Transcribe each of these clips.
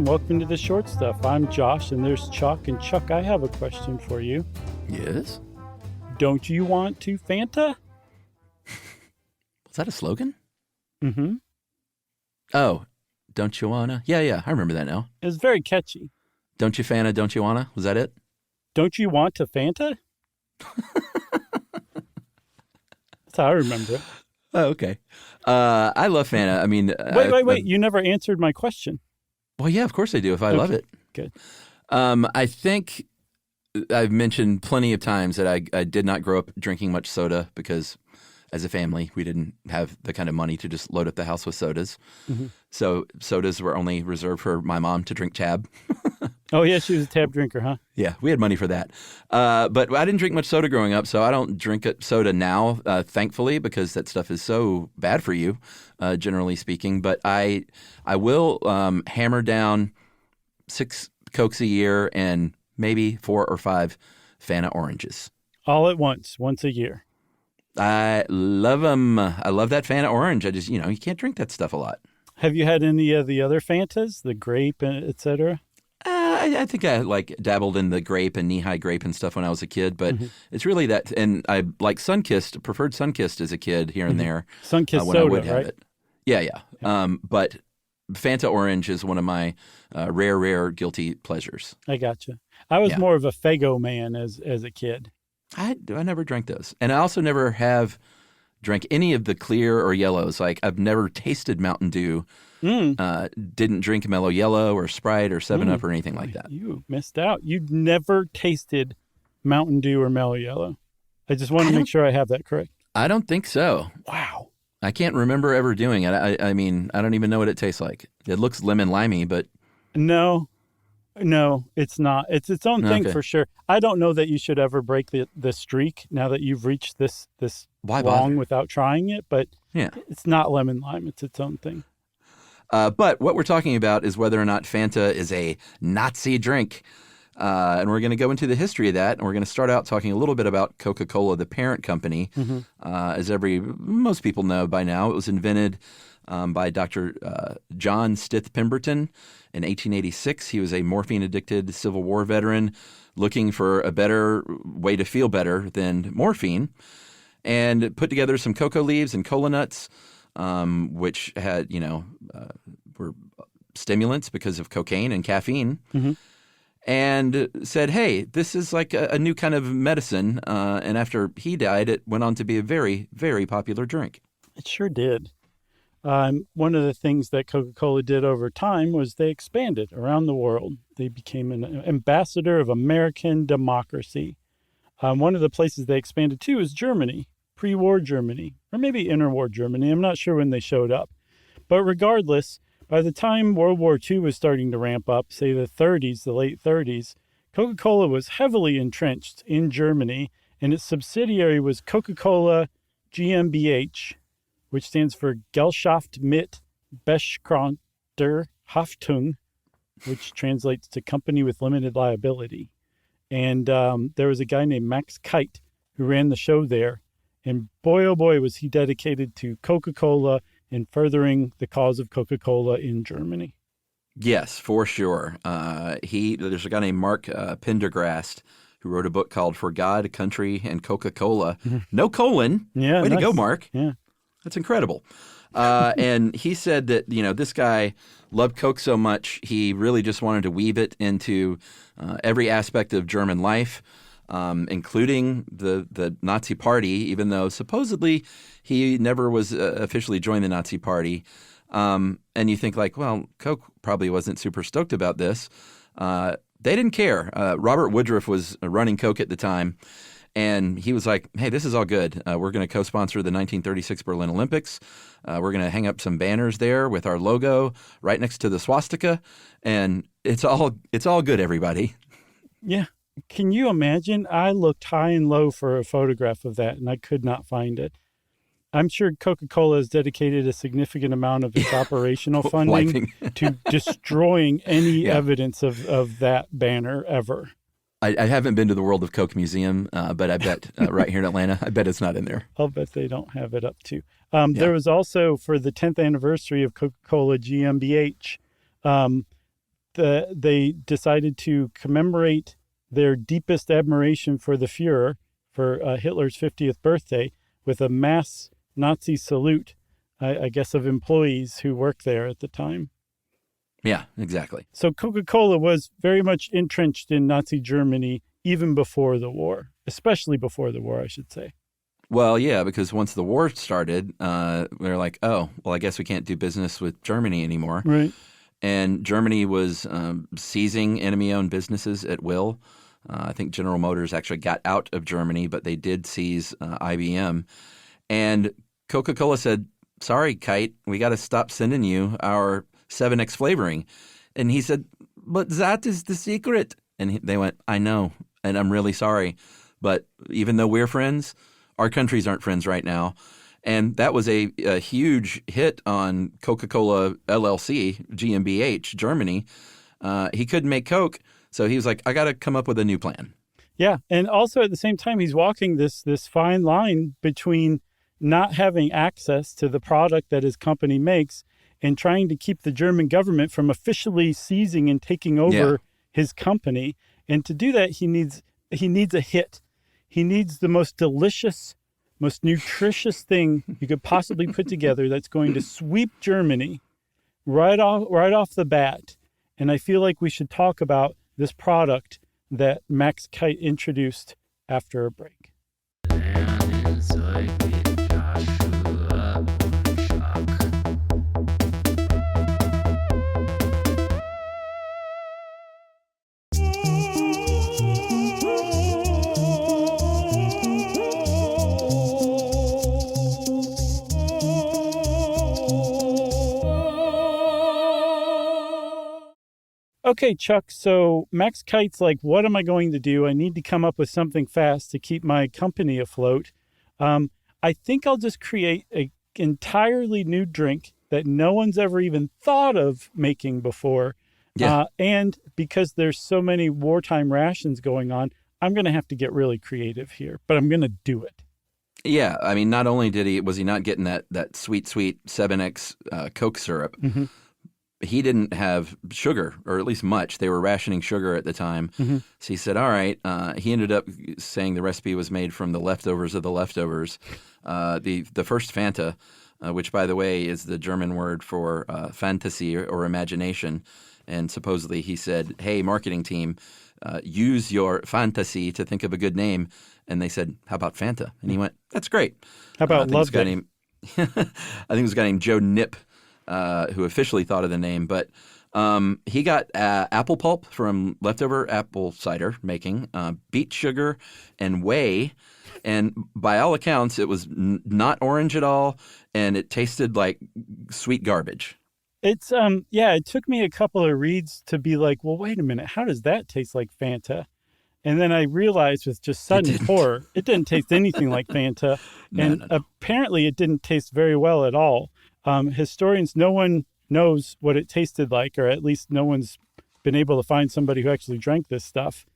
and welcome to the Short Stuff. I'm Josh, and there's Chuck. And Chuck, I have a question for you. Yes? Don't you want to Fanta? Was that a slogan? Mm-hmm. Oh, don't you wanna? Yeah, I remember that now. It was very catchy. Don't you Fanta, don't you wanna? Was that it? Don't you want to Fanta? That's how I remember it. Oh, okay. I love Fanta. I mean... Wait. You never answered my question. Well, yeah, of course I do, if I love it. Good. I think I've mentioned plenty of times that I did not grow up drinking much soda because as a family, we didn't have the kind of money to just load up the house with sodas. Mm-hmm. So sodas were only reserved for my mom to drink Tab. Oh, yeah, she was a Tab drinker, huh? Yeah, we had money for that. But I didn't drink much soda growing up, so I don't drink soda now, thankfully, because that stuff is so bad for you, generally speaking. But I will hammer down 6 Cokes a year and maybe 4 or 5 Fanta oranges. All at once a year. I love them. I love that Fanta orange. I just, you can't drink that stuff a lot. Have you had any of the other Fantas, the grape, et cetera? I think I dabbled in the grape and knee-high grape and stuff when I was a kid, but it's really that. And I like Sunkist, preferred Sunkist as a kid here and there. Sunkist when soda, I would have right? it. Yeah. But Fanta orange is one of my rare guilty pleasures. I gotcha. I was more of a Faygo man as a kid. I never drank those. And I also never have drank any of the clear or yellows. Like, I've never tasted Mountain Dew. Didn't drink Mellow Yellow or Sprite or 7-Up or anything like that. You missed out. You'd never tasted Mountain Dew or Mellow Yellow. I just want to make sure I have that correct. I don't think so. Wow. I can't remember ever doing it. I mean, I don't even know what it tastes like. It looks lemon-limey, but... No, it's not. It's its own thing for sure. I don't know that you should ever break the streak now that you've reached this long without trying it, but it's not lemon lime. It's its own thing. But what we're talking about is whether or not Fanta is a Nazi drink. And we're going to go into the history of that. And we're going to start out talking a little bit about Coca-Cola, the parent company. As most people know by now, it was invented by Dr. John Stith Pemberton in 1886. He was a morphine-addicted Civil War veteran looking for a better way to feel better than morphine, and put together some cocoa leaves and cola nuts, which had, were stimulants because of cocaine and caffeine, and said, hey, this is like a new kind of medicine. And after he died, it went on to be a very, very popular drink. It sure did. One of the things that Coca-Cola did over time was they expanded around the world. They became an ambassador of American democracy. One of the places they expanded to is Germany, pre-war Germany, or maybe interwar Germany. I'm not sure when they showed up. But regardless, by the time World War II was starting to ramp up, say the late 30s, Coca-Cola was heavily entrenched in Germany, and its subsidiary was Coca-Cola GmbH, which stands for Gesellschaft mit beschränkter Haftung, which translates to company with limited liability. And there was a guy named Max Kite who ran the show there. And boy, oh boy, was he dedicated to Coca-Cola and furthering the cause of Coca-Cola in Germany. Yes, for sure. There's a guy named Mark Pendergrast who wrote a book called For God, Country, and Coca-Cola. No colon. Yeah, Way to go, Mark. Yeah. That's incredible. And he said that, this guy loved Coke so much, he really just wanted to weave it into every aspect of German life, including the Nazi Party, even though supposedly he never was officially joined the Nazi Party. And you think like, well, Coke probably wasn't super stoked about this. They didn't care. Robert Woodruff was running Coke at the time. And he was like, hey, this is all good. We're going to co-sponsor the 1936 Berlin Olympics. We're going to hang up some banners there with our logo right next to the swastika. And it's all good, everybody. Yeah. Can you imagine? I looked high and low for a photograph of that, and I could not find it. I'm sure Coca-Cola has dedicated a significant amount of its operational funding to destroying any evidence of that banner ever. I haven't been to the World of Coke Museum, but I bet right here in Atlanta, I bet it's not in there. I'll bet they don't have it up too. There was also, for the 10th anniversary of Coca-Cola GmbH, they decided to commemorate their deepest admiration for the Fuhrer, for Hitler's 50th birthday, with a mass Nazi salute, I guess, of employees who worked there at the time. Yeah, exactly. So Coca-Cola was very much entrenched in Nazi Germany even before the war, especially before the war, I should say. Well, yeah, because once the war started, we were like, oh, well, I guess we can't do business with Germany anymore. Right. And Germany was seizing enemy-owned businesses at will. I think General Motors actually got out of Germany, but they did seize IBM. And Coca-Cola said, sorry, Kite, we got to stop sending you our 7X flavoring. And he said, but that is the secret. And they went, I know, and I'm really sorry. But even though we're friends, our countries aren't friends right now. And that was a huge hit on Coca-Cola LLC, GmbH, Germany. He couldn't make Coke, so he was like, I got to come up with a new plan. Yeah, and also at the same time, he's walking this fine line between not having access to the product that his company makes and trying to keep the German government from officially seizing and taking over his company. And to do that, he needs a hit. He needs the most delicious, most nutritious thing you could possibly put together that's going to sweep Germany right off the bat. And I feel like we should talk about this product that Max Kite introduced after a break. Okay, Chuck, so Max Kite's like, what am I going to do? I need to come up with something fast to keep my company afloat. I think I'll just create an entirely new drink that no one's ever even thought of making before. Yeah. And because there's so many wartime rations going on, I'm going to have to get really creative here, but I'm going to do it. Yeah, I mean, not only was he not getting that sweet 7X Coke syrup, Mm-hmm. he didn't have sugar, or at least much. They were rationing sugar at the time. Mm-hmm. So he said, all right. He ended up saying the recipe was made from the leftovers of the leftovers. The first Fanta, which, by the way, is the German word for fantasy or imagination. And supposedly he said, hey, marketing team, use your fantasy to think of a good name. And they said, how about Fanta? And he went, that's great. How about Love Day? I think it was a guy named Joe Nip, who officially thought of the name. But he got apple pulp from leftover apple cider making, beet sugar, and whey. And by all accounts, it was not orange at all, and it tasted like sweet garbage. It's, it took me a couple of reads to be like, well, wait a minute, how does that taste like Fanta? And then I realized with just sudden horror, it didn't taste anything like Fanta. No. Apparently it didn't taste very well at all. Historians, no one knows what it tasted like, or at least no one's been able to find somebody who actually drank this stuff.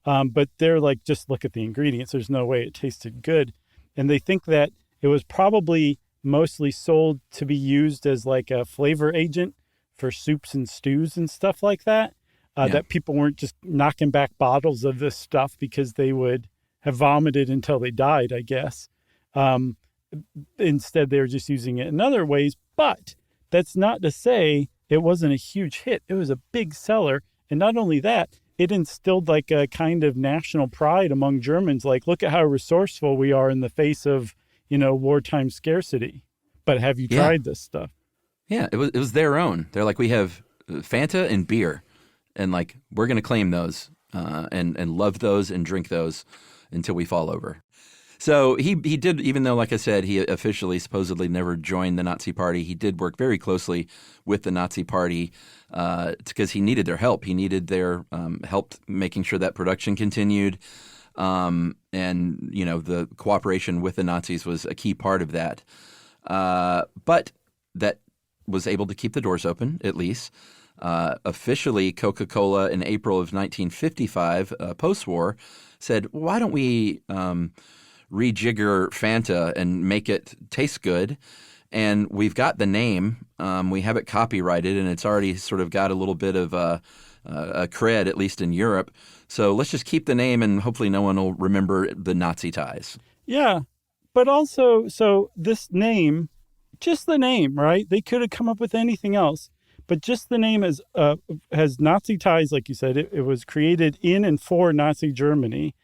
But they're like, just look at the ingredients. There's no way it tasted good. And they think that it was probably mostly sold to be used as like a flavor agent for soups and stews and stuff like that. That people weren't just knocking back bottles of this stuff because they would have vomited until they died, I guess. Instead, they were just using it in other ways. But that's not to say it wasn't a huge hit. It was a big seller. And not only that, it instilled like a kind of national pride among Germans. Like, look at how resourceful we are in the face of, wartime scarcity. But have you tried this stuff? Yeah, it was their own. They're like, we have Fanta and beer. And like, we're going to claim those and love those and drink those until we fall over. So he did, even though, like I said, he officially supposedly never joined the Nazi Party, he did work very closely with the Nazi Party because he needed their help. He needed their help making sure that production continued. And, the cooperation with the Nazis was a key part of that. But that was able to keep the doors open, at least. Officially, Coca-Cola in April of 1955, post-war, said, why don't we rejigger Fanta and make it taste good? And we've got the name. We have it copyrighted, and it's already sort of got a little bit of a cred, at least in Europe. So let's just keep the name, and hopefully no one will remember the Nazi ties. Yeah. But also, so this name, just the name, right? They could have come up with anything else. But just the name has Nazi ties, like you said. It was created in and for Nazi Germany.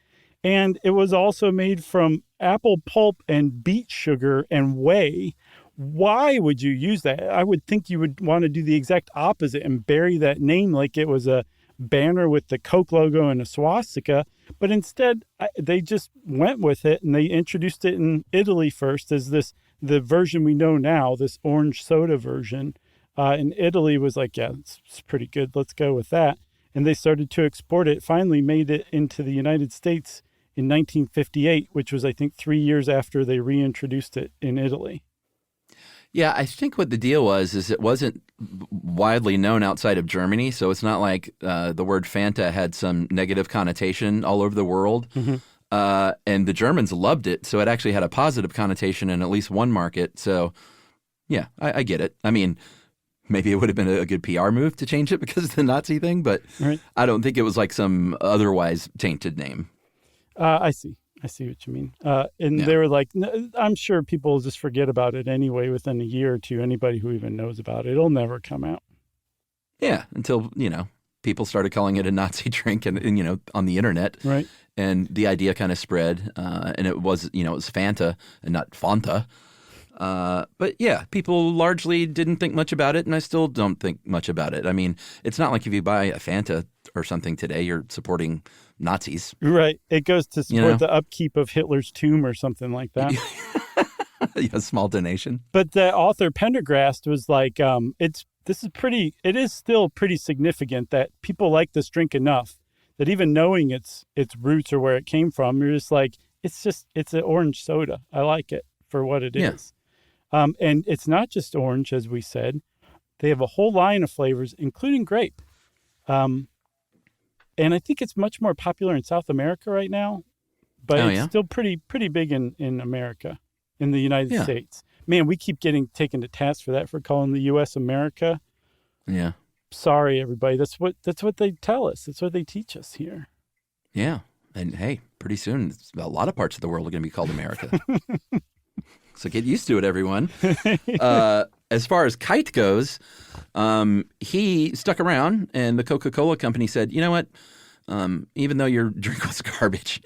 And it was also made from apple pulp and beet sugar and whey. Why would you use that? I would think you would want to do the exact opposite and bury that name like it was a banner with the Coke logo and a swastika. But instead, they just went with it, and they introduced it in Italy first as the version we know now, this orange soda version. And Italy was like, yeah, it's pretty good. Let's go with that. And they started to export it, finally made it into the United States in 1958, which was, I think, 3 years after they reintroduced it in Italy. Yeah, I think what the deal was is it wasn't widely known outside of Germany, so it's not like the word Fanta had some negative connotation all over the world. Mm-hmm. And the Germans loved it, so it actually had a positive connotation in at least one market. So, yeah, I get it. I mean, maybe it would have been a good PR move to change it because of the Nazi thing, but right. I don't think it was like some otherwise tainted name. I see what you mean. They were like, I'm sure people will just forget about it anyway within a year or two. Anybody who even knows about it, it'll never come out. Yeah, until, people started calling it a Nazi drink and on the internet. Right. And the idea kind of spread, and it was, it was Fanta and not Fanta. But yeah, people largely didn't think much about it, and I still don't think much about it. I mean, it's not like if you buy a Fanta or something today, you're supporting Nazis. Right. It goes to support the upkeep of Hitler's tomb or something like that. A small donation. But the author Pendergrast was like, it is still pretty significant that people like this drink enough that even knowing its roots or where it came from, you're just like, it's an orange soda. I like it for what it is. And it's not just orange, as we said. They have a whole line of flavors, including grape. And I think it's much more popular in South America right now, but it's still pretty big in America, in the United States. Man, we keep getting taken to task for that, for calling the U.S. America. Yeah. Sorry, everybody. That's what they tell us. That's what they teach us here. Yeah. And hey, pretty soon, a lot of parts of the world are going to be called America. So get used to it, everyone. As far as Kite goes, he stuck around, and the Coca-Cola company said, you know what? Even though your drink was garbage,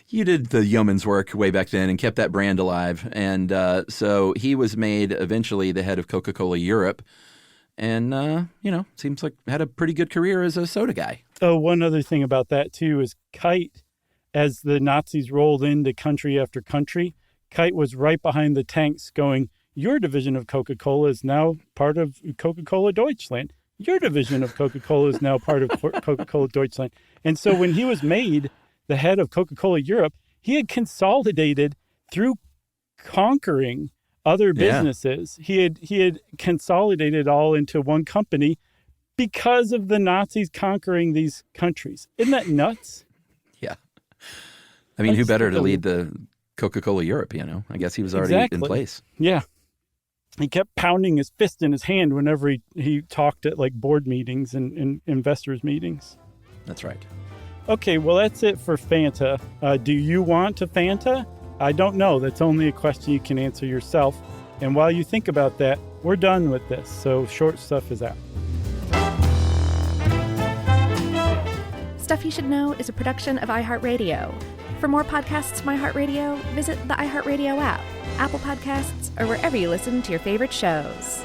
you did the yeoman's work way back then and kept that brand alive. And so he was made eventually the head of Coca-Cola Europe. And, seems like had a pretty good career as a soda guy. Oh, one other thing about that, too, is Kite, as the Nazis rolled into country after country, Kite was right behind the tanks going, your division of Coca-Cola is now part of Coca-Cola Deutschland. Your division of Coca-Cola is now part of Coca-Cola Deutschland. And so when he was made the head of Coca-Cola Europe, he had consolidated through conquering other businesses. Yeah. He had consolidated all into one company because of the Nazis conquering these countries. Isn't that nuts? Yeah. I mean, who better to lead the Coca-Cola Europe, I guess he was already in place. Yeah. He kept pounding his fist in his hand whenever he talked at like board meetings and investors meetings. That's right. Okay, well, that's it for Fanta. Do you want a Fanta? I don't know. That's only a question you can answer yourself. And while you think about that, we're done with this. So Short Stuff is out. Stuff You Should Know is a production of iHeartRadio. For more podcasts from iHeartRadio, visit the iHeartRadio app, Apple Podcasts, or wherever you listen to your favorite shows.